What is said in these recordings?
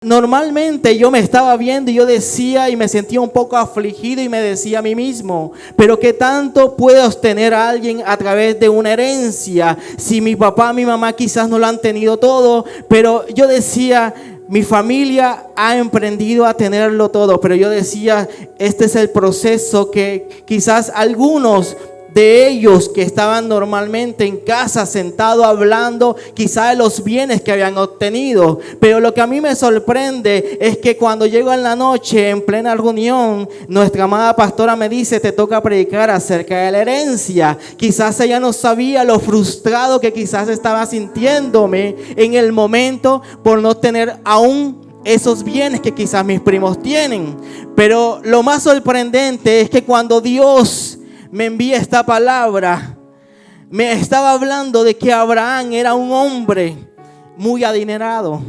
Normalmente yo me estaba viendo y yo decía y me sentía un poco afligido y me decía a mí mismo, pero ¿qué tanto puede obtener a alguien a través de una herencia? Si mi papá, mi mamá quizás no lo han tenido todo, pero yo decía, mi familia ha emprendido a tenerlo todo, pero yo decía, este es el proceso que quizás algunos de ellos que estaban normalmente en casa sentados hablando quizá de los bienes que habían obtenido, pero lo que a mí me sorprende es que cuando llego en la noche en plena reunión, nuestra amada pastora me dice, te toca predicar acerca de la herencia. Quizás ella no sabía lo frustrado que quizás estaba sintiéndome en el momento por no tener aún esos bienes que quizás mis primos tienen. Pero lo más sorprendente es que cuando Dios me envía esta palabra, me estaba hablando de que Abraham era un hombre muy adinerado.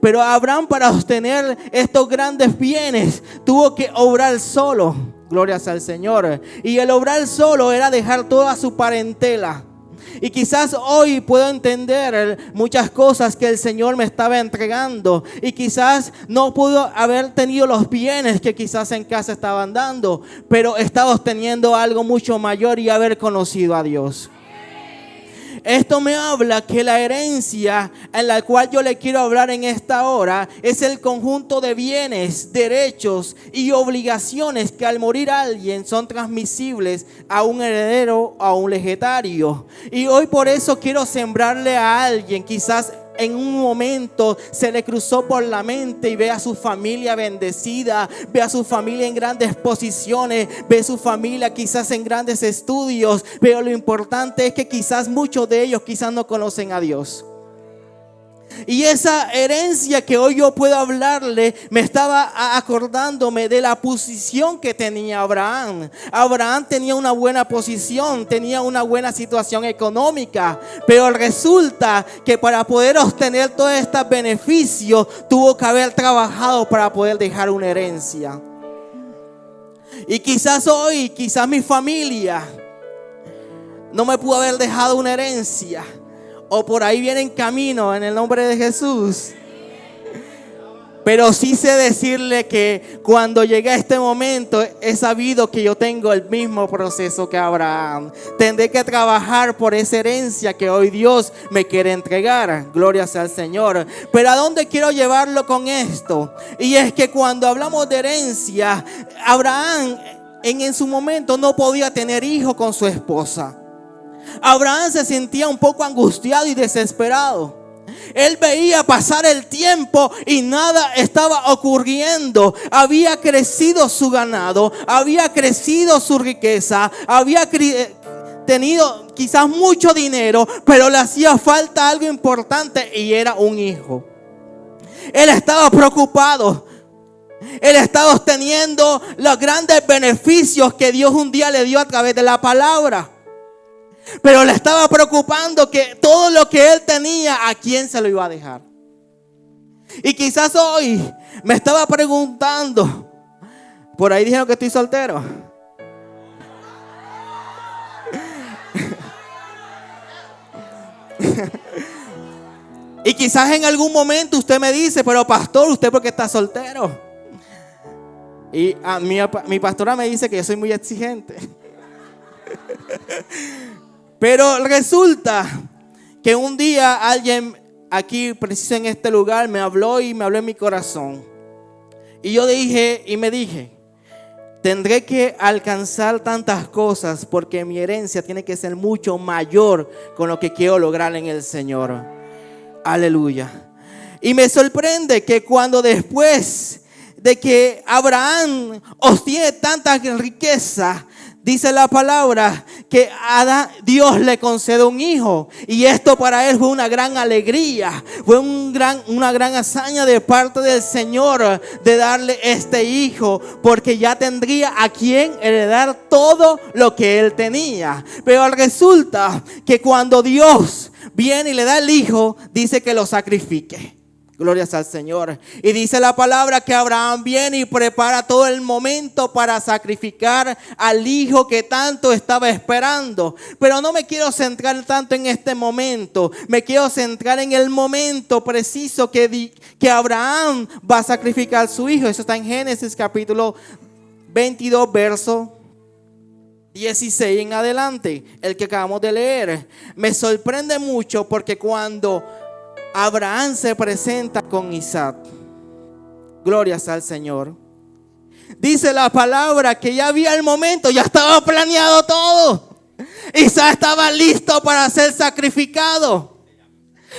Pero Abraham, para obtener estos grandes bienes, tuvo que obrar solo. Glorias al Señor. Y el obrar solo era dejar toda su parentela. Y quizás hoy puedo entender muchas cosas que el Señor me estaba entregando. Y quizás no pudo haber tenido los bienes que quizás en casa estaban dando, pero estaba obteniendo algo mucho mayor y haber conocido a Dios. Esto me habla que la herencia en la cual yo le quiero hablar en esta hora es el conjunto de bienes, derechos y obligaciones que al morir alguien son transmisibles a un heredero o a un legatario. Y hoy por eso quiero sembrarle a alguien, quizás en un momento se le cruzó por la mente y ve a su familia bendecida, ve a su familia en grandes posiciones, ve a su familia quizás en grandes estudios, pero lo importante es que quizás muchos de ellos quizás no conocen a Dios. Y esa herencia que hoy yo puedo hablarle, me estaba acordándome de la posición que tenía Abraham. Abraham tenía una buena posición, tenía una buena situación económica, pero resulta que para poder obtener todos estos beneficios, tuvo que haber trabajado para poder dejar una herencia. Y quizás hoy, quizás mi familia no me pudo haber dejado una herencia, o por ahí viene en camino en el nombre de Jesús. Pero sí sé decirle que cuando llegue a este momento he sabido que yo tengo el mismo proceso que Abraham. Tendré que trabajar por esa herencia que hoy Dios me quiere entregar. Gloria sea al Señor. Pero ¿a dónde quiero llevarlo con esto? Y es que cuando hablamos de herencia, Abraham en su momento no podía tener hijo con su esposa. Abraham se sentía un poco angustiado y desesperado. Él veía pasar el tiempo y nada estaba ocurriendo. Había crecido su ganado, había crecido su riqueza, había tenido quizás mucho dinero, pero le hacía falta algo importante y era un hijo. Él estaba preocupado. Él estaba obteniendo los grandes beneficios que Dios un día le dio a través de la palabra. Pero le estaba preocupando que todo lo que él tenía, ¿a quién se lo iba a dejar? Y quizás hoy me estaba preguntando, por ahí dijeron que estoy soltero. Y quizás en algún momento usted me dice, pero pastor, ¿usted por qué está soltero? Y a mi pastora me dice que yo soy muy exigente. Pero resulta que un día alguien aquí, preciso en este lugar, me habló en mi corazón. Y yo me dije, tendré que alcanzar tantas cosas porque mi herencia tiene que ser mucho mayor con lo que quiero lograr en el Señor. Aleluya. Y me sorprende que cuando después de que Abraham obtiene tanta riqueza, dice la palabra que Dios le concede un hijo. Y esto para él fue una gran alegría. Fue una gran hazaña de parte del Señor de darle este hijo. Porque ya tendría a quien heredar todo lo que él tenía. Pero resulta que cuando Dios viene y le da el hijo, dice que lo sacrifique. Glorias al Señor. Y dice la palabra que Abraham viene y prepara todo el momento para sacrificar al hijo que tanto estaba esperando. Pero no me quiero centrar tanto en este momento. Me quiero centrar en el momento preciso que Abraham va a sacrificar a su hijo. Eso está en Génesis capítulo 22, verso 16 en adelante. El que acabamos de leer. Me sorprende mucho porque cuando Abraham se presenta con Isaac, glorias al Señor, dice la palabra que ya había el momento, ya estaba planeado todo. Isaac estaba listo para ser sacrificado.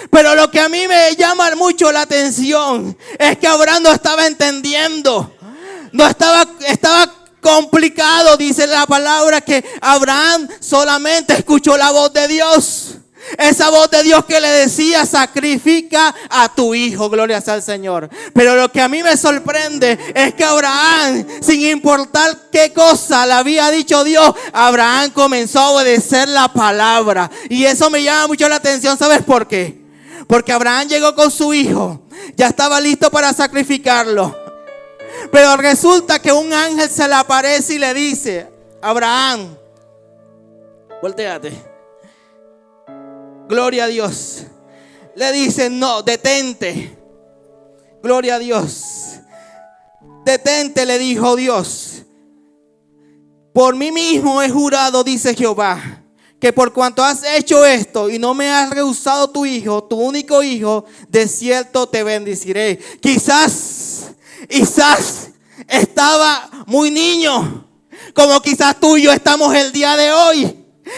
Pero lo que a mí me llama mucho la atención es que Abraham no estaba entendiendo. Estaba complicado. Dice la palabra que Abraham solamente escuchó la voz de Dios. Esa voz de Dios que le decía: sacrifica a tu hijo, glorias al Señor. Pero lo que a mí me sorprende es que Abraham, sin importar qué cosa le había dicho Dios, Abraham comenzó a obedecer la palabra. Y eso me llama mucho la atención. ¿Sabes por qué? Porque Abraham llegó con su hijo, ya estaba listo para sacrificarlo. Pero resulta que un ángel se le aparece y le dice: Abraham, voltéate. Gloria a Dios. Le dice: no, detente. Gloria a Dios. Detente, le dijo Dios. Por mí mismo he jurado, dice Jehová, que por cuanto has hecho esto y no me has rehusado tu hijo, tu único hijo, de cierto te bendeciré. Quizás estaba muy niño, como quizás tú y yo estamos el día de hoy.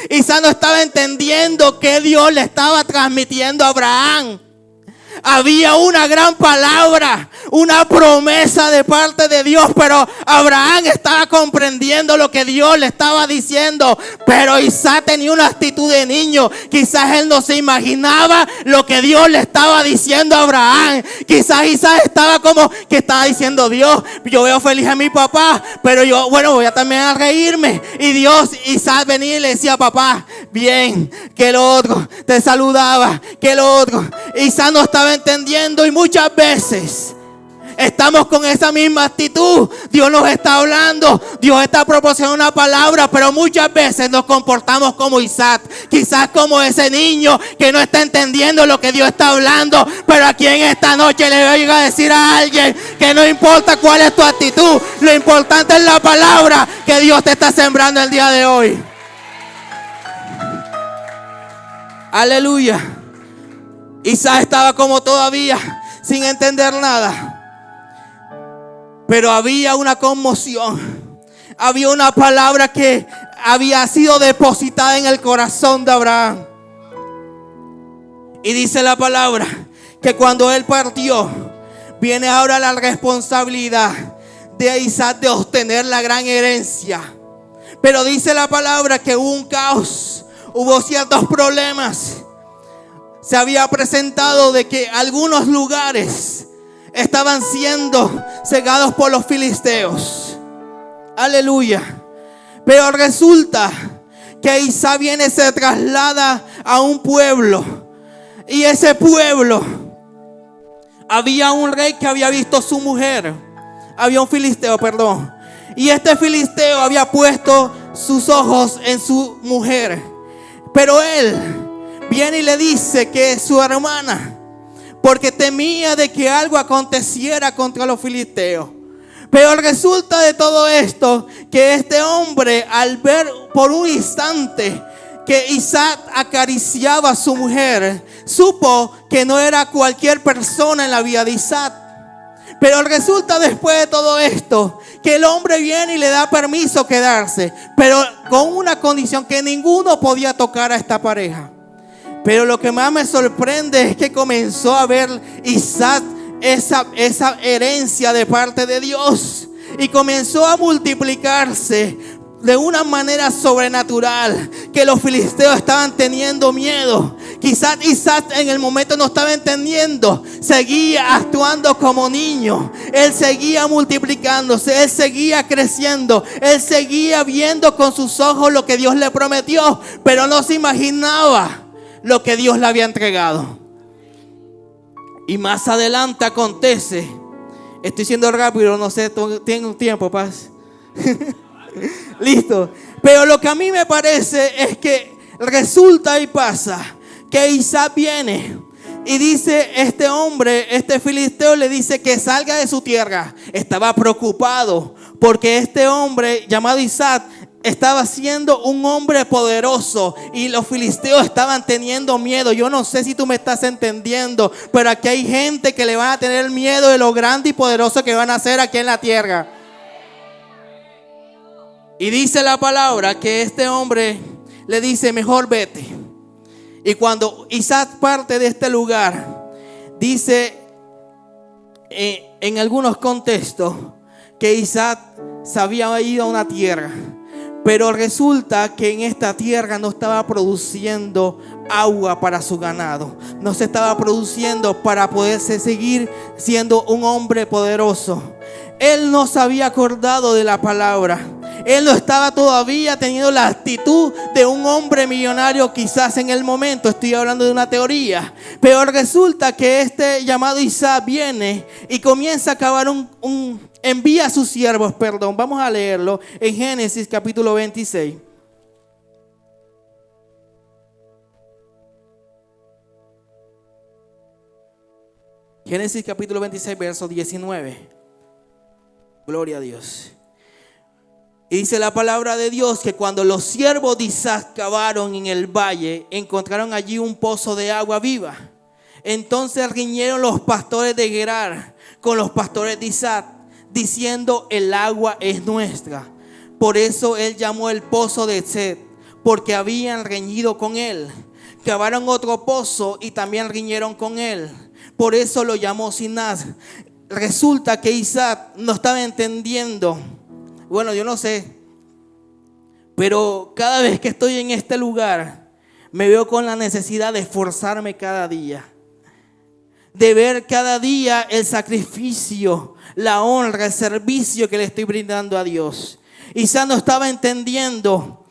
Isaac no estaba entendiendo que Dios le estaba transmitiendo a Abraham. Había una gran palabra, una promesa de parte de Dios, pero Abraham estaba comprendiendo lo que Dios le estaba diciendo. Pero Isaac tenía una actitud de niño. Quizás él no se imaginaba lo que Dios le estaba diciendo a Abraham. Quizás Isaac estaba como que estaba diciendo: Dios, yo veo feliz a mi papá, pero yo, voy a también a reírme. Y Isaac venía y le decía: papá, bien, que lo otro, te saludaba, que lo otro. Isaac no estaba entendiendo, y muchas veces estamos con esa misma actitud. Dios nos está hablando, Dios está proporcionando una palabra, pero muchas veces nos comportamos como Isaac, quizás como ese niño que no está entendiendo lo que Dios está hablando. Pero aquí en esta noche le voy a decir a alguien que no importa cuál es tu actitud, lo importante es la palabra que Dios te está sembrando el día de hoy. Aleluya. Isaac estaba como todavía sin entender nada. Pero había una conmoción. Había una palabra que había sido depositada en el corazón de Abraham. Y dice la palabra que cuando él partió, viene ahora la responsabilidad de Isaac de obtener la gran herencia. Pero dice la palabra que hubo un caos, hubo ciertos problemas. Se había presentado de que algunos lugares estaban siendo cegados por los filisteos. Aleluya. Pero resulta que Isaac viene y se traslada a un pueblo. Y ese pueblo, había un rey que había visto a su mujer. Había un filisteo, perdón. Y este filisteo había puesto sus ojos en su mujer. Pero él viene y le dice que es su hermana, porque temía de que algo aconteciera contra los filisteos. Pero resulta de todo esto que este hombre, al ver por un instante que Isaac acariciaba a su mujer, supo que no era cualquier persona en la vida de Isaac. Pero resulta después de todo esto que el hombre viene y le da permiso quedarse, pero con una condición: que ninguno podía tocar a esta pareja. Pero lo que más me sorprende es que comenzó a ver Isaac esa herencia de parte de Dios, y comenzó a multiplicarse de una manera sobrenatural, que los filisteos estaban teniendo miedo. Quizás Isaac en el momento no estaba entendiendo, seguía actuando como niño. Él seguía multiplicándose, él seguía creciendo, él seguía viendo con sus ojos lo que Dios le prometió, pero no se imaginaba lo que Dios le había entregado. Y más adelante acontece. Estoy siendo rápido, no sé, tengo un tiempo, paz. Listo. Pero lo que a mí me parece es que resulta y pasa que Isaac viene y dice, este hombre, este filisteo le dice que salga de su tierra. Estaba preocupado porque este hombre llamado Isaac estaba siendo un hombre poderoso y los filisteos estaban teniendo miedo. Yo no sé si tú me estás entendiendo, pero aquí hay gente que le van a tener miedo de lo grande y poderoso que van a ser aquí en la tierra. Y dice la palabra que este hombre le dice, mejor vete. Y cuando Isaac parte de este lugar, dice en algunos contextos que Isaac se había ido a una tierra. Pero resulta que en esta tierra no estaba produciendo agua para su ganado. No se estaba produciendo para poderse seguir siendo un hombre poderoso. Él no se había acordado de la palabra. Él no estaba todavía teniendo la actitud de un hombre millonario quizás en el momento. Estoy hablando de una teoría. Pero resulta que este llamado Isaac viene y comienza a cavar envía a sus siervos, Vamos a leerlo en Génesis capítulo 26. Génesis capítulo 26, verso 19. Gloria a Dios. Y dice la palabra de Dios que cuando los siervos de Isaac cavaron en el valle, encontraron allí un pozo de agua viva. Entonces riñeron los pastores de Gerar con los pastores de Isaac, diciendo, el agua es nuestra. Por eso él llamó el pozo de Set, porque habían reñido con él. Cavaron otro pozo y también riñeron con él. Por eso lo llamó Sinaz. Resulta que Isaac no estaba entendiendo. Bueno, yo no sé, pero cada vez que estoy en este lugar, me veo con la necesidad de esforzarme cada día. De ver cada día el sacrificio, la honra, el servicio que le estoy brindando a Dios. Isaac no estaba entendiendo,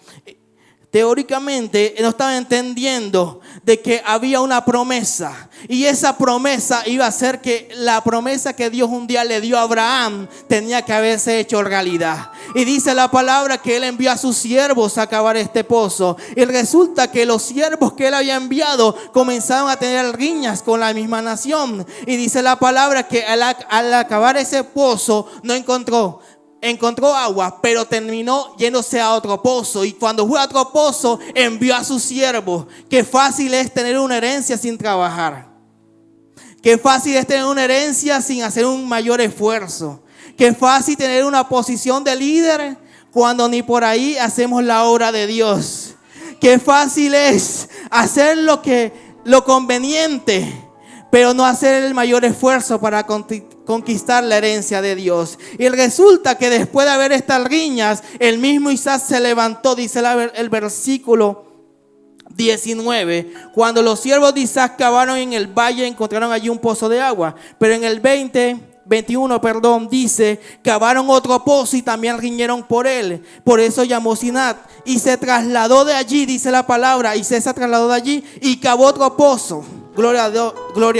teóricamente no estaba entendiendo de que había una promesa. Y esa promesa iba a ser que la promesa que Dios un día le dio a Abraham tenía que haberse hecho realidad. Y dice la palabra que él envió a sus siervos a cavar este pozo. Y resulta que los siervos que él había enviado comenzaron a tener riñas con la misma nación. Y dice la palabra que al acabar ese pozo no encontró agua, pero terminó yéndose a otro pozo. Y cuando fue a otro pozo, envió a sus siervos. Qué fácil es tener una herencia sin trabajar. Qué fácil es tener una herencia sin hacer un mayor esfuerzo. Qué fácil tener una posición de líder cuando ni por ahí hacemos la obra de Dios. Qué fácil es hacer lo conveniente, pero no hacer el mayor esfuerzo para conquistar la herencia de Dios. Y resulta que después de haber estas riñas, el mismo Isaac se levantó, dice el versículo 19, cuando los siervos de Isaac cavaron en el valle, encontraron allí un pozo de agua. Pero en el 21, dice, cavaron otro pozo y también riñeron por él. Por eso llamó Sinat. Y se trasladó de allí, dice la palabra, y se trasladó de allí y cavó otro pozo. Gloria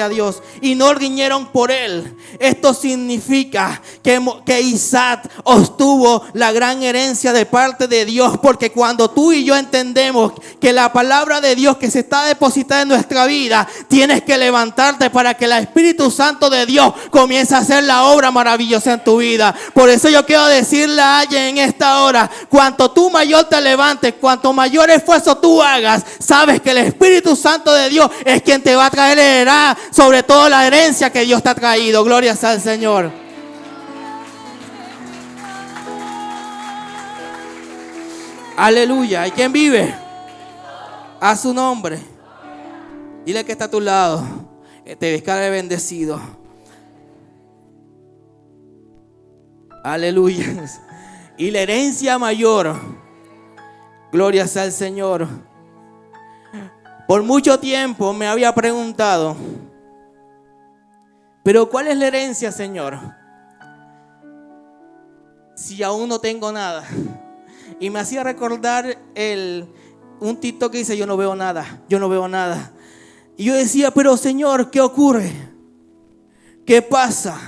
a Dios. Y no riñeron por él. Esto significa que Isaac obtuvo la gran herencia de parte de Dios. Porque cuando tú y yo entendemos que la palabra de Dios que se está depositada en nuestra vida, tienes que levantarte para que el Espíritu Santo de Dios comience a hacer la obra maravillosa en tu vida. Por eso yo quiero decirle a alguien en esta hora, cuanto tú mayor te levantes, cuanto mayor esfuerzo tú hagas, sabes que el Espíritu Santo de Dios es quien te va a traer heredad, sobre todo la herencia que Dios te ha traído. Gloria sea al Señor. Aleluya. ¿Y quién vive? A su nombre. Dile que está a tu lado. Te ves cara de bendecido. Aleluya. Y la herencia mayor. Gloria sea al Señor. Por mucho tiempo me había preguntado, pero ¿cuál es la herencia, Señor? Si aún no tengo nada. Y me hacía recordar un TikTok que dice, yo no veo nada. Y yo decía, pero Señor, ¿qué ocurre? ¿qué pasa?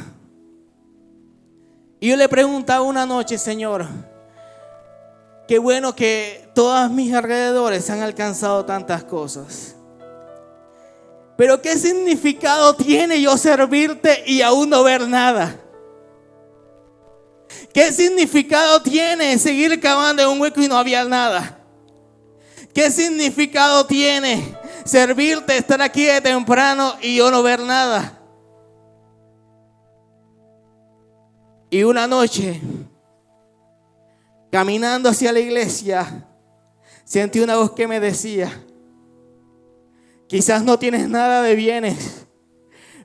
Y yo le preguntaba una noche, Señor, qué bueno que todos mis alrededores han alcanzado tantas cosas. Pero ¿qué significado tiene yo servirte y aún no ver nada? ¿Qué significado tiene seguir cavando en un hueco y no había nada? ¿Qué significado tiene servirte, estar aquí de temprano y yo no ver nada? Y una noche, caminando hacia la iglesia, sentí una voz que me decía: quizás no tienes nada de bienes,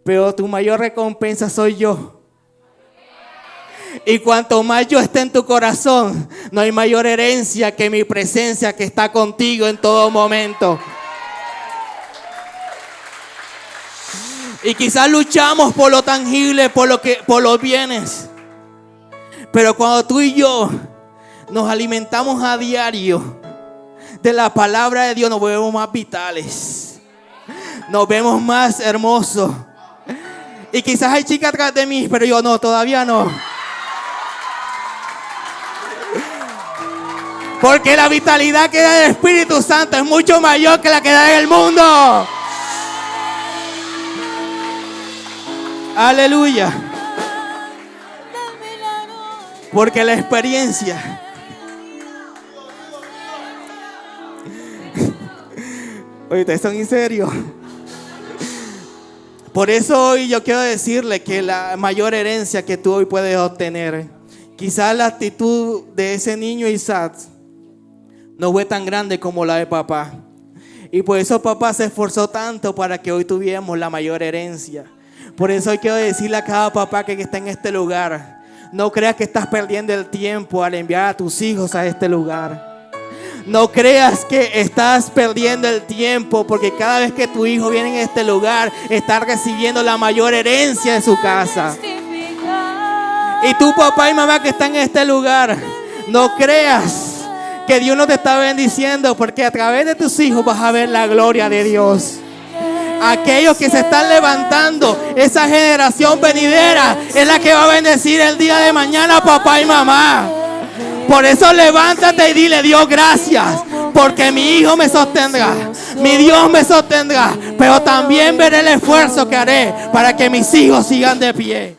pero tu mayor recompensa soy yo. Y cuanto más yo esté en tu corazón, no hay mayor herencia que mi presencia que está contigo en todo momento. Y quizás luchamos por lo tangible, por los bienes. Pero cuando tú y yo nos alimentamos a diario de la palabra de Dios, nos vemos más vitales, nos vemos más hermosos. Y quizás hay chicas atrás de mí, pero yo no, todavía no. Porque la vitalidad que da el Espíritu Santo es mucho mayor que la que da en el mundo. Aleluya. Porque la experiencia oye, ustedes son en serio. Por eso hoy yo quiero decirle que la mayor herencia que tú hoy puedes obtener, quizás la actitud de ese niño Isaac no fue tan grande como la de papá. Y por eso papá se esforzó tanto para que hoy tuviéramos la mayor herencia. Por eso hoy quiero decirle a cada papá que está en este lugar: no creas que estás perdiendo el tiempo al enviar a tus hijos a este lugar. No creas que estás perdiendo el tiempo, porque cada vez que tu hijo viene en este lugar, está recibiendo la mayor herencia de su casa. Y tú, papá y mamá que están en este lugar, no creas que Dios no te está bendiciendo, porque a través de tus hijos vas a ver la gloria de Dios. Aquellos que se están levantando, esa generación venidera es la que va a bendecir el día de mañana, papá y mamá. Por eso levántate y dile: Dios, gracias, porque mi hijo me sostendrá, mi Dios me sostendrá, pero también veré el esfuerzo que haré para que mis hijos sigan de pie.